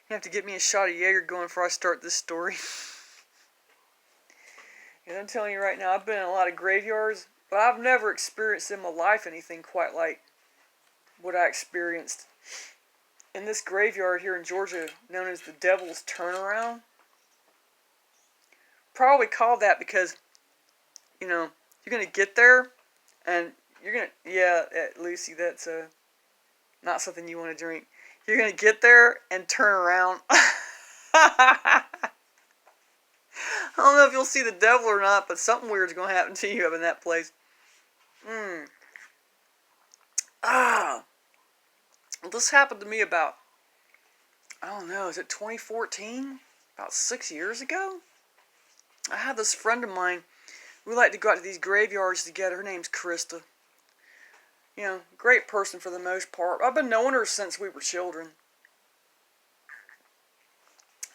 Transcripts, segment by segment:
You have to get me a shot of Jaeger going before I start this story. And I'm telling you right now, I've been in a lot of graveyards, but I've never experienced in my life anything quite like what I experienced in this graveyard here in Georgia, known as the Devil's Turnaround. Probably called that because, you're going to get there, and you're going to, Lucy, that's not something you want to drink. You're going to get there and turn around. I don't know if you'll see the devil or not, but something weird's going to happen to you up in that place. Well, this happened to me about, I don't know, is it 2014? About 6 years ago? I had this friend of mine. We like to go out to these graveyards together. Her name's Krista. Great person for the most part. I've been knowing her since we were children.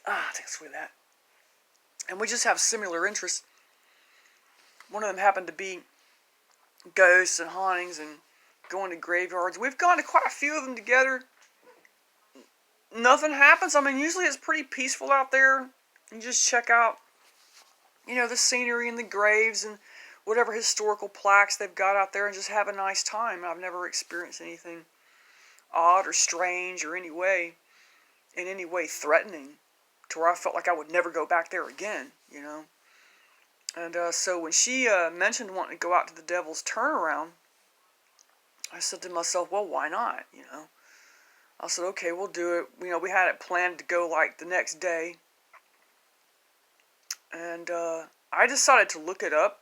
Take a swig of that. And we just have similar interests. One of them happened to be ghosts and hauntings and going to graveyards. We've gone to quite a few of them together. Nothing happens. I mean, usually it's pretty peaceful out there. You just check out, the scenery and the graves and whatever historical plaques they've got out there and just have a nice time. I've never experienced anything odd or strange or in any way threatening to where I felt like I would never go back there again, And so when she mentioned wanting to go out to the Devil's Turnaround, I said to myself, well, why not, I said, okay, we'll do it. We had it planned to go like the next day. And I decided to look it up,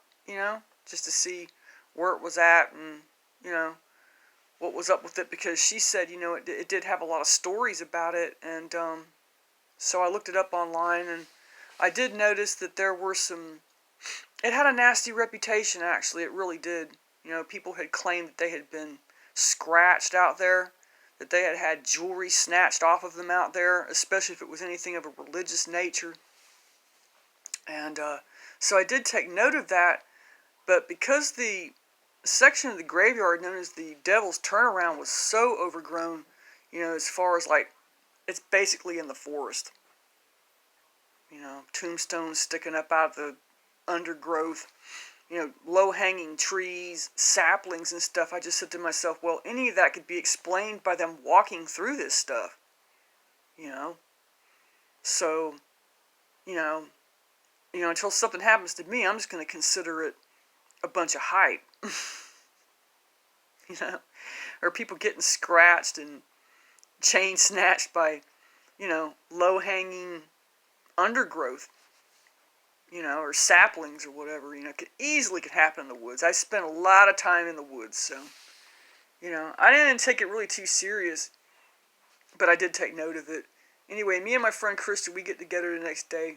just to see where it was at and, what was up with it. Because she said, it did have a lot of stories about it. And so I looked it up online, and I did notice that there were it had a nasty reputation, actually. It really did. People had claimed that they had been scratched out there, that they had had jewelry snatched off of them out there, especially if it was anything of a religious nature. And so I did take note of that, but because the section of the graveyard known as the Devil's Turnaround was so overgrown, as far as it's basically in the forest. Tombstones sticking up out of the undergrowth, low-hanging trees, saplings and stuff. I just said to myself, well, any of that could be explained by them walking through this stuff, So, until something happens to me, I'm just going to consider it a bunch of hype. Or people getting scratched and chain snatched by, low-hanging undergrowth, or saplings or whatever, easily could happen in the woods. I spent a lot of time in the woods, so, I didn't take it really too serious, but I did take note of it. Anyway, me and my friend Krista, we get together the next day.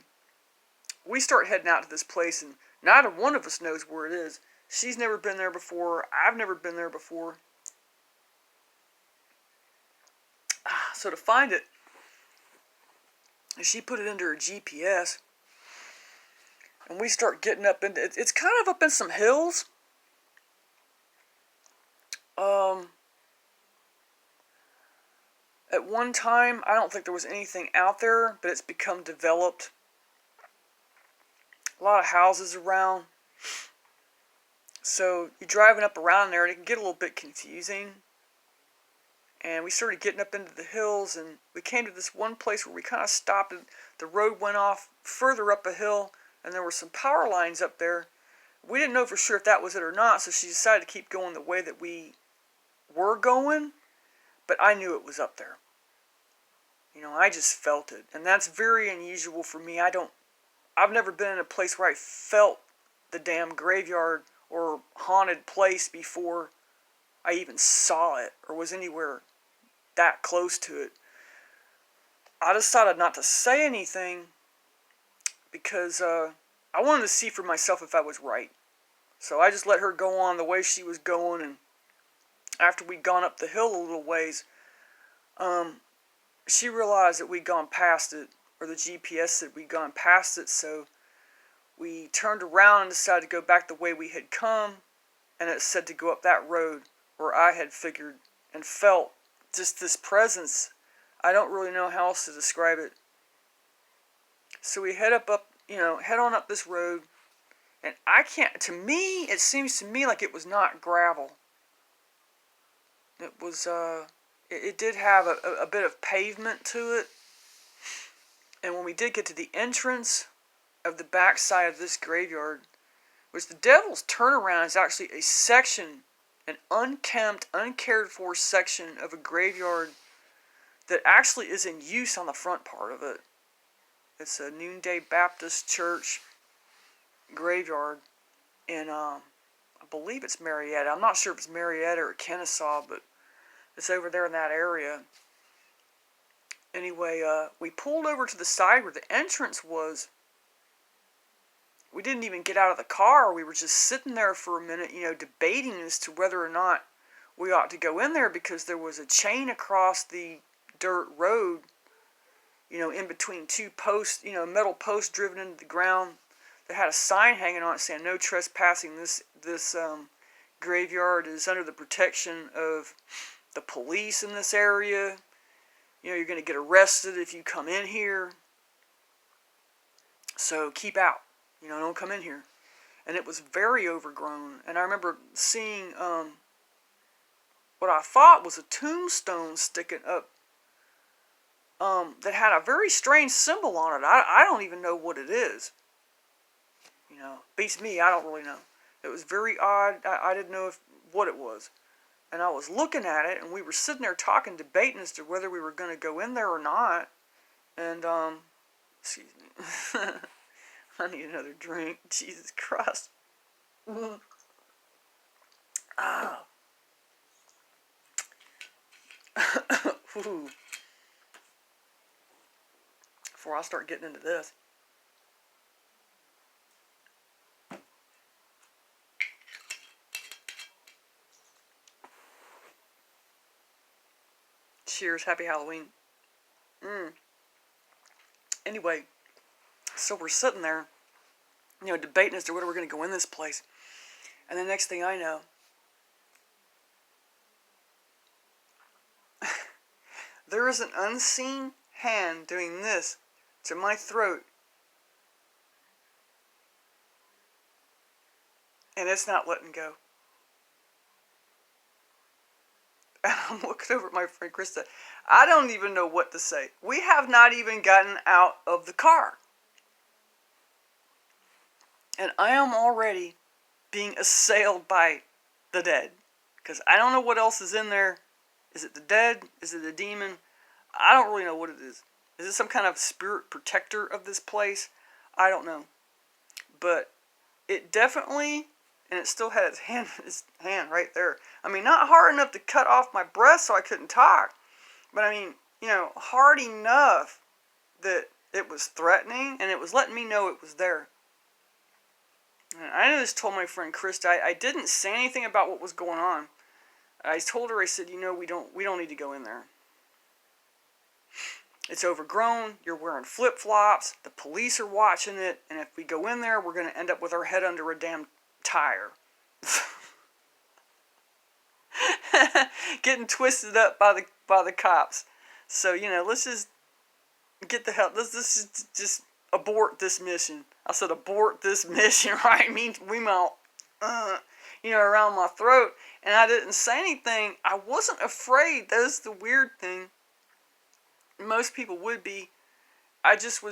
We start heading out to this place, and neither one of us knows where it is. She's never been there before. I've never been there before. So to find it, she put it into her GPS, and we start getting up into it. It's kind of up in some hills. At one time, I don't think there was anything out there, but it's become developed. A lot of houses around. So you're driving up around there, and it can get a little bit confusing. And we started getting up into the hills, and we came to this one place where we kind of stopped, and the road went off further up a hill, and there were some power lines up there. We didn't know for sure if that was it or not, so she decided to keep going the way that we were going, but I knew it was up there. I just felt it, and that's very unusual for me. I've never been in a place where I felt the damn graveyard or haunted place before I even saw it or was anywhere that close to it. I decided not to say anything because I wanted to see for myself if I was right. So I just let her go on the way she was going, and after we'd gone up the hill a little ways, she realized that we'd gone past it, or the GPS said we'd gone past it, so we turned around and decided to go back the way we had come, and it said to go up that road where I had figured and felt just this presence. I don't really know how else to describe it. So we head head on up this road, and to me, it seems to me like it was not gravel. It was, it did have a bit of pavement to it. And when we did get to the entrance of the backside of this graveyard, which the Devil's Turnaround is actually a section, an unkempt, uncared for section of a graveyard that actually is in use on the front part of it. It's a Noonday Baptist Church graveyard in, I believe it's Marietta. I'm not sure if it's Marietta or Kennesaw, but it's over there in that area. Anyway, we pulled over to the side where the entrance was. We didn't even get out of the car. We were just sitting there for a minute, debating as to whether or not we ought to go in there, because there was a chain across the dirt road, in between two posts, metal posts driven into the ground that had a sign hanging on it saying no trespassing. This graveyard is under the protection of the police in this area. You're going to get arrested if you come in here. So keep out. Don't come in here. And it was very overgrown. And I remember seeing what I thought was a tombstone sticking up that had a very strange symbol on it. I don't even know what it is. Beats me. I don't really know. It was very odd. I didn't know what it was. And I was looking at it, and we were sitting there talking, debating as to whether we were going to go in there or not. And, excuse me. I need another drink. Jesus Christ. Ah. Before I start getting into this. Cheers. Happy Halloween. Anyway, so we're sitting there, debating as to whether we're going to go in this place. And the next thing I know, there is an unseen hand doing this to my throat. And it's not letting go. And I'm looking over at my friend Krista. I don't even know what to say. We have not even gotten out of the car. And I am already being assailed by the dead. Because I don't know what else is in there. Is it the dead? Is it a demon? I don't really know what it is. Is it some kind of spirit protector of this place? I don't know. But it definitely, and it still had its hand right there. I mean, not hard enough to cut off my breath so I couldn't talk. But I mean, hard enough that it was threatening, and it was letting me know it was there. And I just told my friend Krista, I didn't say anything about what was going on. I told her, I said, we don't need to go in there. It's overgrown, you're wearing flip-flops, the police are watching it, and if we go in there, we're going to end up with our head under a damn tire. Getting twisted up by the cops. So, let's just get the hell, let's just abort this mission. I said abort this mission, right? I mean, we might, around my throat, and I didn't say anything. I wasn't afraid. That's the weird thing. Most people would be. I just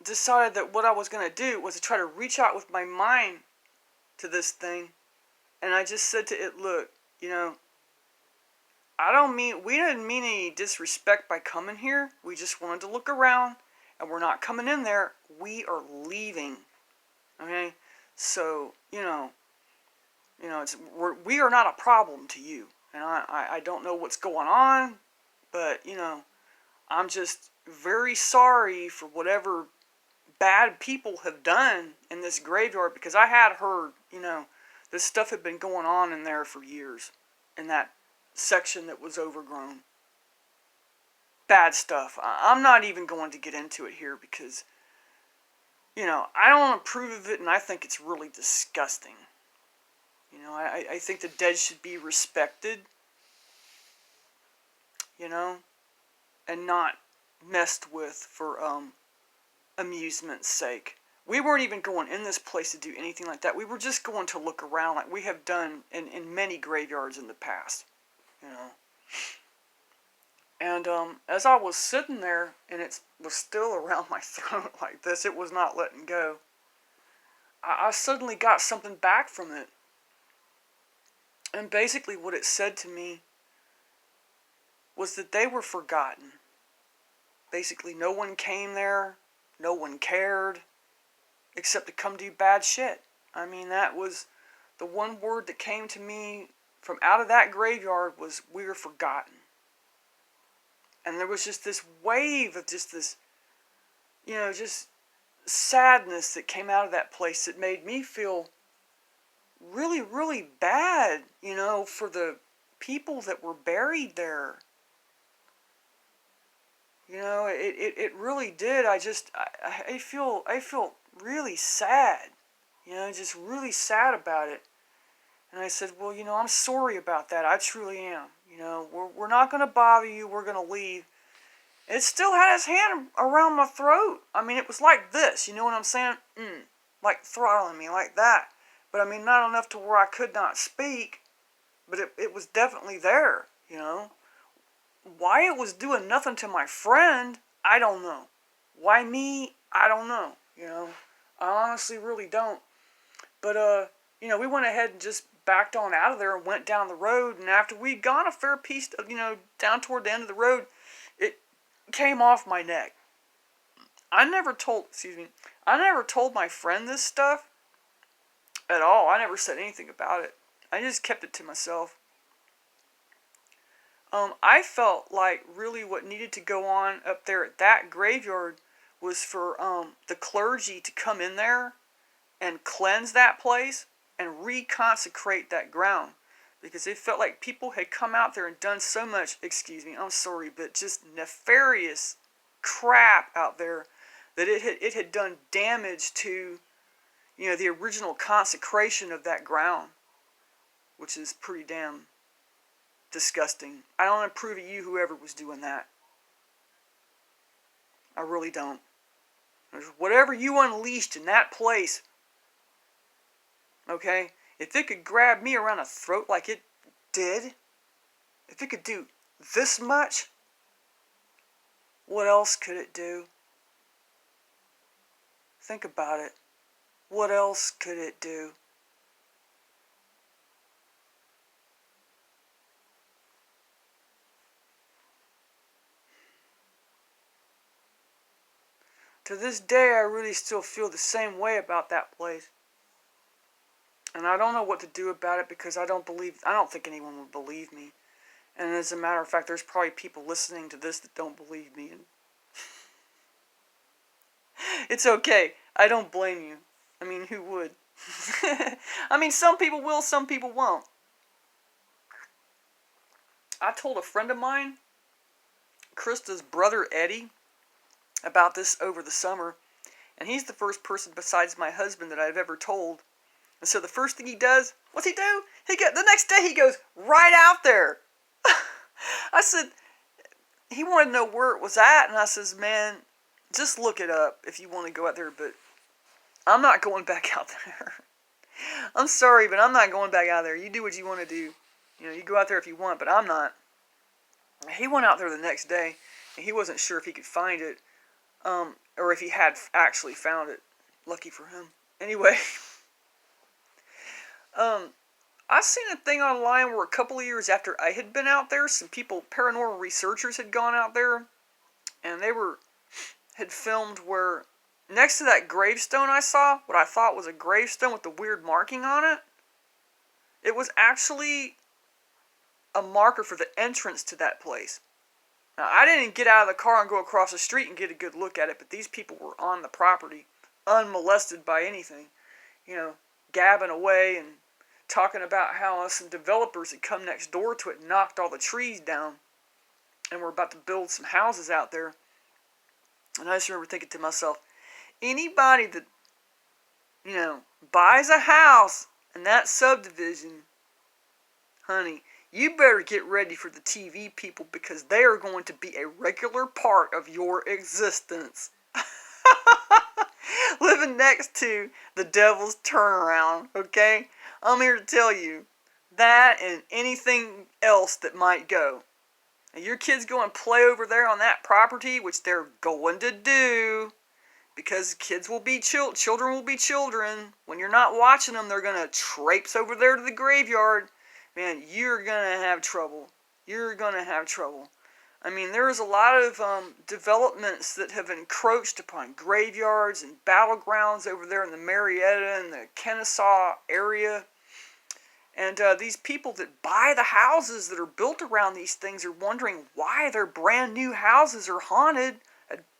decided that what I was going to do was to try to reach out with my mind to this thing. And I just said to it, look, we didn't mean any disrespect by coming here. We just wanted to look around, and we're not coming in there. We are leaving. Okay? So, we are not a problem to you. And I don't know what's going on, but, I'm just very sorry for whatever bad people have done in this graveyard, because I had heard, this stuff had been going on in there for years, in that section that was overgrown. Bad stuff. I'm not even going to get into it here because, I don't approve of it, and I think it's really disgusting. I think the dead should be respected, and not messed with for amusement's sake. We weren't even going in this place to do anything like that. We were just going to look around like we have done in many graveyards in the past, you know. And as I was sitting there, and it was still around my throat like this, it was not letting go, I suddenly got something back from it. And basically what it said to me was that they were forgotten. Basically, no one came there, no one cared, except to come do bad shit. I mean, that was the one word that came to me from out of that graveyard was, we were forgotten. And there was just this wave of just this, you know, just sadness that came out of that place that made me feel really, really bad, you know, for the people that were buried there. You know, it really did. I feel really sad, you know, just really sad about it. And I said, well, you know, I'm sorry about that. I truly am. You know, we're not going to bother you. We're going to leave. It still had his hand around my throat. I mean, it was like this. You know what I'm saying? Like throttling me like that. But I mean, not enough to where I could not speak. But it was definitely there, you know. Why it was doing nothing to my friend, I don't know. Why me, I don't know, you know. I honestly really don't. But, you know, we went ahead and just backed on out of there and went down the road. And after we'd gone a fair piece, you know, down toward the end of the road, it came off my neck. I never told my friend this stuff at all. I never said anything about it. I just kept it to myself. I felt like really what needed to go on up there at that graveyard was for the clergy to come in there and cleanse that place and reconsecrate that ground. Because it felt like people had come out there and done so much, I'm sorry, but just nefarious crap out there that it had done damage to, you know, the original consecration of that ground, which is pretty damn disgusting. I don't approve of you, whoever was doing that. I really don't. Whatever you unleashed in that place, okay, if it could grab me around the throat like it did, if it could do this much, what else could it do? Think about it. What else could it do? To this day, I really still feel the same way about that place. And I don't know what to do about it because I don't think anyone would believe me. And as a matter of fact, there's probably people listening to this that don't believe me. And it's okay. I don't blame you. I mean, who would? I mean, some people will, some people won't. I told a friend of mine, Krista's brother Eddie, about this over the summer. And he's the first person besides my husband that I've ever told. And so the first thing he does, what's he do? The next day he goes right out there. I said, he wanted to know where it was at. And I says, man, just look it up if you want to go out there. But I'm not going back out there. I'm sorry, but I'm not going back out there. You do what you want to do. You know, you go out there if you want, but I'm not. He went out there the next day, and he wasn't sure if he could find it, or if he had actually found it. Lucky for him. Anyway, I seen a thing online where a couple of years after I had been out there, some people, paranormal researchers, had gone out there, and they had filmed where next to that gravestone I saw, what I thought was a gravestone with the weird marking on it, it was actually a marker for the entrance to that place. Now, I didn't get out of the car and go across the street and get a good look at it, but these people were on the property, unmolested by anything, you know, gabbing away and talking about how some developers had come next door to it and knocked all the trees down and were about to build some houses out there. And I just remember thinking to myself, anybody that, you know, buys a house in that subdivision, honey, you better get ready for the TV people, because they are going to be a regular part of your existence. Living next to the devil's turnaround, okay? I'm here to tell you that and anything else that might go. And your kids go and play over there on that property, which they're going to do, because kids will be children will be children. When you're not watching them, they're going to traipse over there to the graveyard. Man, you're going to have trouble. You're going to have trouble. I mean, there's a lot of developments that have encroached upon graveyards and battlegrounds over there in the Marietta and the Kennesaw area. And these people that buy the houses that are built around these things are wondering why their brand new houses are haunted.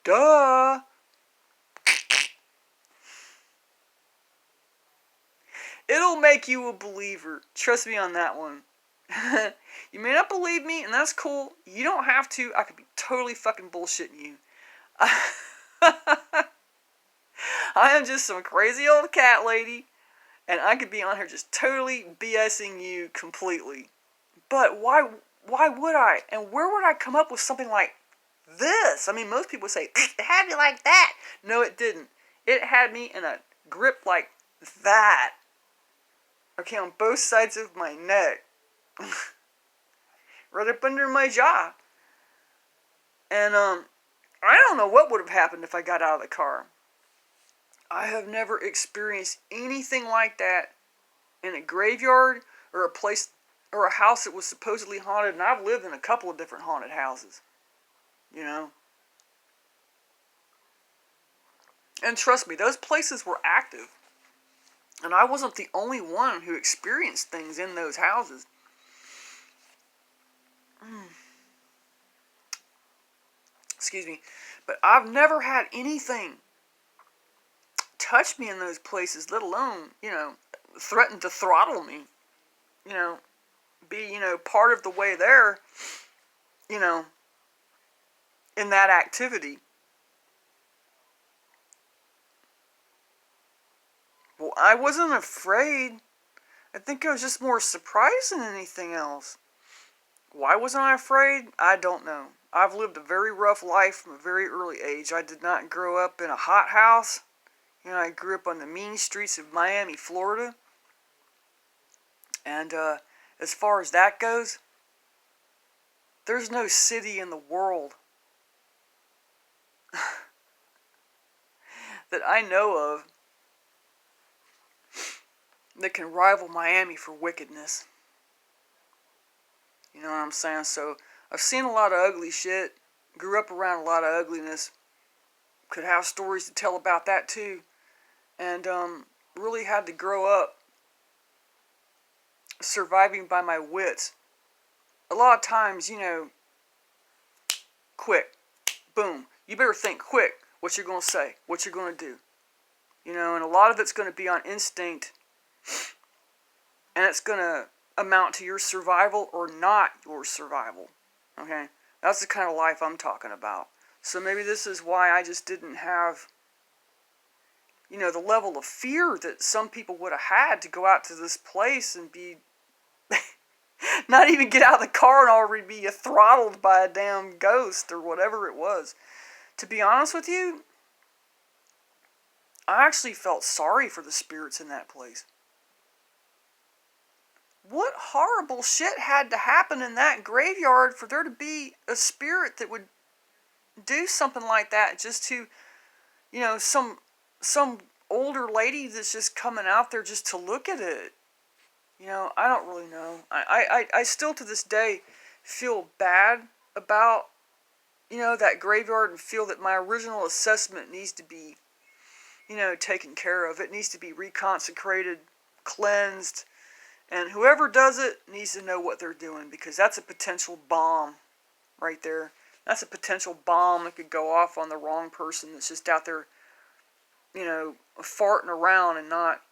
Duh! It'll make you a believer. Trust me on that one. You may not believe me, and that's cool. You don't have to. I could be totally fucking bullshitting you. I am just some crazy old cat lady, and I could be on here just totally BSing you completely. But why would I? And where would I come up with something like this? I mean, most people would say, it had me like that. No, it didn't. It had me in a grip like that. Okay, on both sides of my neck. Right up under my jaw. And, I don't know what would have happened if I got out of the car. I have never experienced anything like that in a graveyard or a place or a house that was supposedly haunted. And I've lived in a couple of different haunted houses. You know? And trust me, those places were active. And I wasn't the only one who experienced things in those houses. Excuse me. But I've never had anything touch me in those places, let alone, threaten to throttle me. Be, part of the way there, in that activity. Well, I wasn't afraid. I think I was just more surprised than anything else. Why wasn't I afraid? I don't know. I've lived a very rough life from a very early age. I did not grow up in a hot house. I grew up on the mean streets of Miami, Florida. And as far as that goes, there's no city in the world that I know of that can rival Miami for wickedness. You know what I'm saying? So I've seen a lot of ugly shit, grew up around a lot of ugliness, could have stories to tell about that too, and really had to grow up surviving by my wits. A lot of times, quick, boom, you better think quick what you're going to say, what you're going to do. And a lot of it's going to be on instinct, and it's going to amount to your survival or not your survival. Okay? That's the kind of life I'm talking about. So maybe this is why I just didn't have, the level of fear that some people would have had to go out to this place and be, not even get out of the car and already be throttled by a damn ghost or whatever it was. To be honest with you, I actually felt sorry for the spirits in that place. What horrible shit had to happen in that graveyard for there to be a spirit that would do something like that just to, some older lady that's just coming out there just to look at it. I don't really know. I still to this day feel bad about, that graveyard, and feel that my original assessment needs to be, taken care of. It needs to be reconsecrated, cleansed, and whoever does it needs to know what they're doing, because that's a potential bomb right there. That's a potential bomb that could go off on the wrong person that's just out there, farting around and not,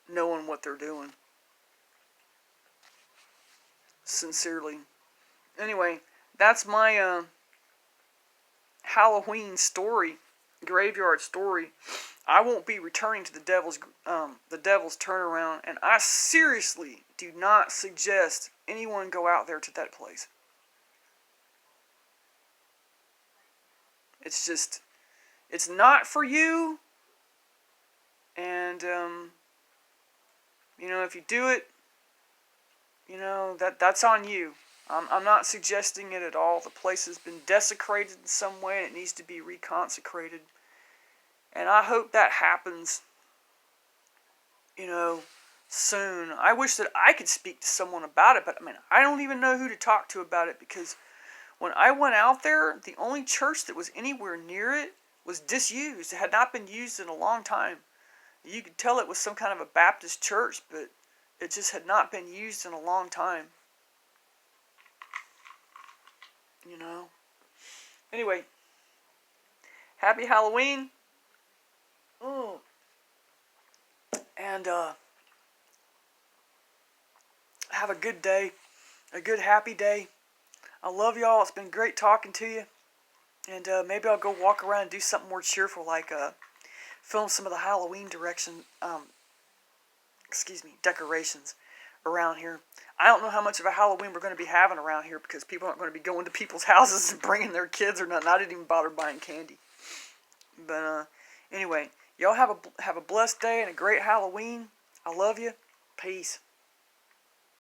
knowing what they're doing. Sincerely. Anyway, that's my Halloween story, graveyard story. I won't be returning to the devil's turnaround, and I seriously do not suggest anyone go out there to that place. It's just, it's not for you, and if you do it, that's on you. I'm not suggesting it at all. The place has been desecrated in some way, and it needs to be reconsecrated. And I hope that happens, soon. I wish that I could speak to someone about it, but I don't even know who to talk to about it, because when I went out there, the only church that was anywhere near it was disused. It had not been used in a long time. You could tell it was some kind of a Baptist church, but it just had not been used in a long time. Anyway, happy Halloween. And have a good day. A good, happy day. I love y'all. It's been great talking to you. And maybe I'll go walk around and do something more cheerful, like film some of the Halloween decorations around here. I don't know how much of a Halloween we're going to be having around here, because people aren't going to be going to people's houses and bringing their kids or nothing. I didn't even bother buying candy. But anyway, y'all have a blessed day and a great Halloween. I love you. Peace.